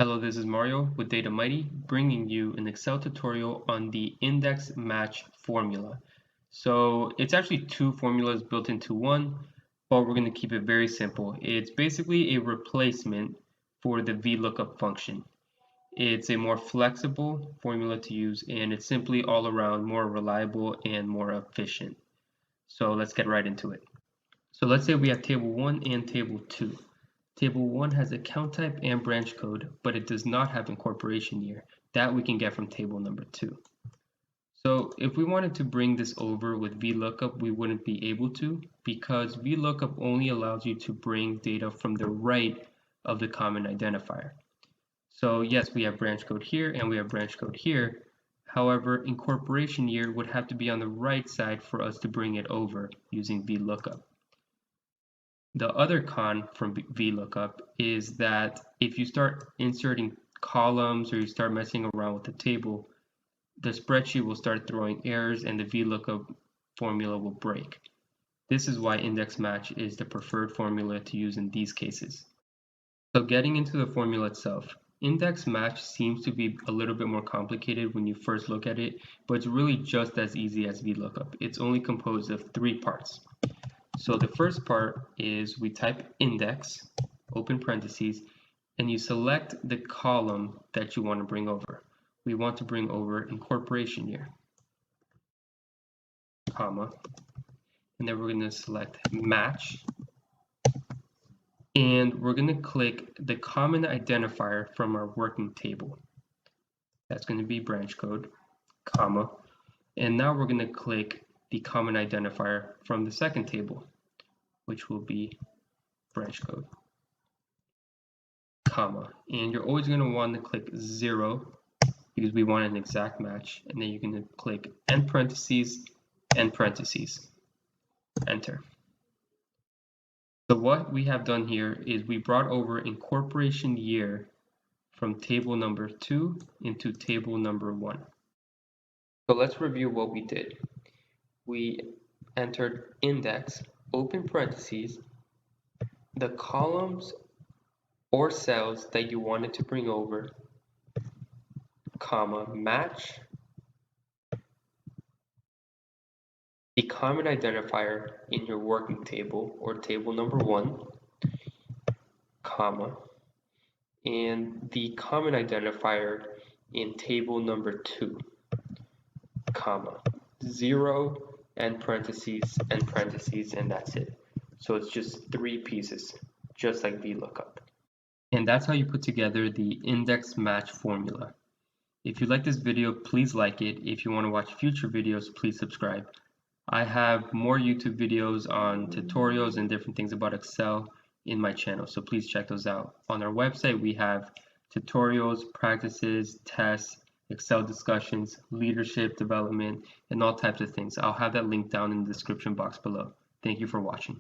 Hello, this is Mario with Datamighty, bringing you an Excel tutorial on the index match formula. So it's actually two formulas built into one, but we're going to keep it very simple. It's basically a replacement for the VLOOKUP function. It's a more flexible formula to use, and it's simply all around more reliable and more efficient. So let's get right into it. So let's say we have table 1 and table 2. Table 1 has account type and branch code, but it does not have incorporation year. That we can get from table number 2. So if we wanted to bring this over with VLOOKUP, we wouldn't be able to because VLOOKUP only allows you to bring data from the right of the common identifier. So yes, we have branch code here and we have branch code here. However, incorporation year would have to be on the right side for us to bring it over using VLOOKUP. The other con from VLOOKUP is that if you start inserting columns or you start messing around with the table, the spreadsheet will start throwing errors and the VLOOKUP formula will break. This is why index match is the preferred formula to use in these cases. So getting into the formula itself, index match seems to be a little bit more complicated when you first look at it, but it's really just as easy as VLOOKUP. It's only composed of 3 parts. So the first part is we type index, open parentheses, and you select the column that you want to bring over. We want to bring over incorporation year, comma, and then we're going to select match, and we're going to click the common identifier from our working table. That's going to be branch code, comma, and now we're going to click the common identifier from the second table, which will be branch code, comma, and you're always going to want to click 0 because we want an exact match, and then you're going to click end parentheses, enter. So what we have done here is we brought over incorporation year from table number 2 into table number 1. So let's review what we did. We entered index, open parentheses, the columns or cells that you wanted to bring over, comma, match, the common identifier in your working table or table number 1, comma, and the common identifier in table number 2, comma, 0, and parentheses, and that's it. So it's just 3 pieces, just like VLOOKUP. And that's how you put together the index match formula. If you like this video, please like it. If you want to watch future videos, please subscribe. I have more YouTube videos on tutorials and different things about Excel in my channel, so please check those out. On our website, we have tutorials, practices, tests, Excel discussions, leadership development, and all types of things. I'll have that link down in the description box below. Thank you for watching.